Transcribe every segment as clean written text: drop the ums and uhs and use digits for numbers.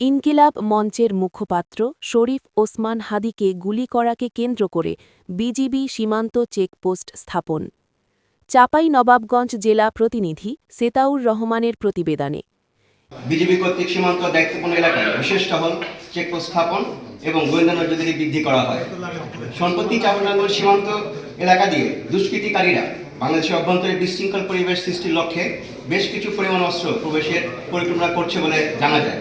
ইনকিলাব মঞ্চের মুখপাত্র শরীফ ওসমান হাদীকে গুলি করাকে কেন্দ্র করে বিজিবি সীমান্ত চেকপোস্ট স্থাপন। চাঁপাইনবাবগঞ্জ জেলা প্রতিনিধি সেতাউর রহমানের প্রতিবেদনে। বিজিবি কর্তৃক সীমান্ত দায়িত্বপূর্ণ এলাকায় বিশেষ টহল, চেকপোস্ট স্থাপন এবং গোয়েন্দা নজরদারি বৃদ্ধি করা হয়। সম্প্রতি চাঁপাইনবাবগঞ্জ সীমান্ত এলাকা দিয়ে দুষ্কৃতিকারীরা বাংলাদেশের অভ্যন্তরে বিশৃঙ্খল পরিবেশ সৃষ্টির লক্ষ্যে বেশ কিছু পরিমাণ অস্ত্র প্রবেশের পরিকল্পনা করছে বলে জানা যায়।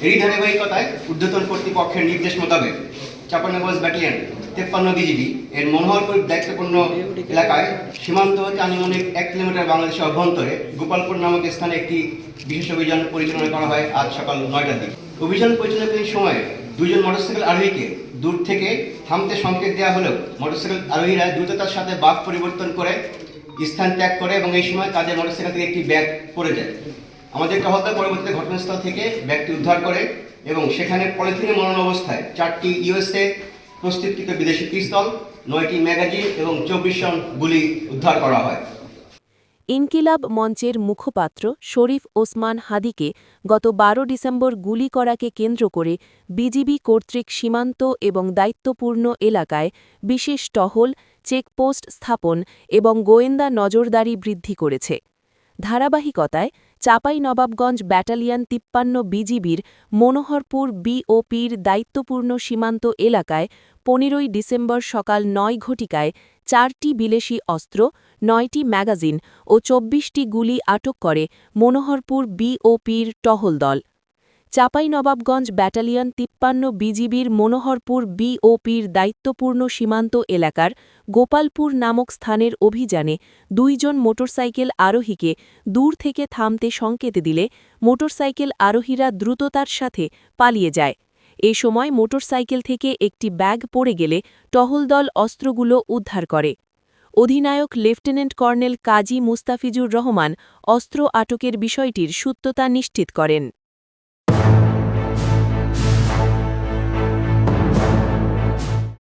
এরই ধারাবাহিকতায় ঊর্ধ্বতন কর্তৃপক্ষের নির্দেশ মোতাবেক চাঁপাইনবাবগঞ্জ ব্যাটালিয়ন 53 বিজিবি এর মনোহরপুর দায়িত্বপূর্ণ এলাকায় সীমান্ত হতে আনুমানিক 1 কিলোমিটার বাংলাদেশের অভ্যন্তরে গোপালপুর নামক স্থানে একটি বিশেষ অভিযান পরিচালনা করা হয় আজ সকাল 9টার দিকে। অভিযান পরিচালনাকালীন সময়ে দুজন মোটরসাইকেল আরোহীকে দূর থেকে থামতে সংকেত দেওয়া হলেও মোটরসাইকেল আরোহীরা দ্রুততার সাথে বাঁক পরিবর্তন করে স্থান ত্যাগ করে এবং এই সময় তাদের মোটরসাইকেল থেকে একটি ব্যাগ পড়ে যায়। আমাদের টহলদল পরবর্তীতে ঘটনাস্থল থেকে ব্যাগটি উদ্ধার করে এবং সেখানে পলিথিনে মোড়ানো অবস্থায় 4টি ইউএসএ প্রস্তুতকৃত বিদেশি পিস্তল, 9টি ম্যাগাজিন এবং 24 রাউন্ড গুলি উদ্ধার করা হয়। ইনকিলাব মঞ্চের মুখপাত্র শরীফ ওসমান হাদীকে গত 12 ডিসেম্বর গুলি করাকে কেন্দ্র করে বিজিবি কর্তৃক সীমান্ত এবং দায়িত্বপূর্ণ এলাকায় বিশেষ টহল, চেকপোস্ট স্থাপন এবং গোয়েন্দা নজরদারি বৃদ্ধি করেছে। ধারাবাহিকতায় চাঁপাইনবাবগঞ্জ ব্যাটালিয়ন 53 বিজিবির মনোহরপুর বিওপির দায়িত্বপূর্ণ সীমান্ত এলাকায় 15 ডিসেম্বর সকাল 9 ঘটিকায় 4টি বিদেশি অস্ত্র, 9টি ম্যাগাজিন ও 24টি গুলি আটক করে মনোহরপুর বিওপির টহল দল। চাঁপাইনবাবগঞ্জ ব্যাটালিয়ন 53 বিজিবির মনোহরপুর বিওপির দায়িত্বপূর্ণ সীমান্ত এলাকার গোপালপুর নামক স্থানের অভিযানে 2 জন মোটরসাইকেল আরোহীকে দূর থেকে থামতে সংকেত দিলে মোটরসাইকেল আরোহীরা দ্রুততার সাথে পালিয়ে যায়। এ সময় মোটরসাইকেল থেকে একটি ব্যাগ পড়ে গেলে টহল দল অস্ত্রগুলো উদ্ধার করে। অধিনায়ক লেফটেন্যান্ট কর্নেল কাজী মুস্তাফিজুর রহমান অস্ত্র আটকের বিষয়টির সত্যতা নিশ্চিত করেন।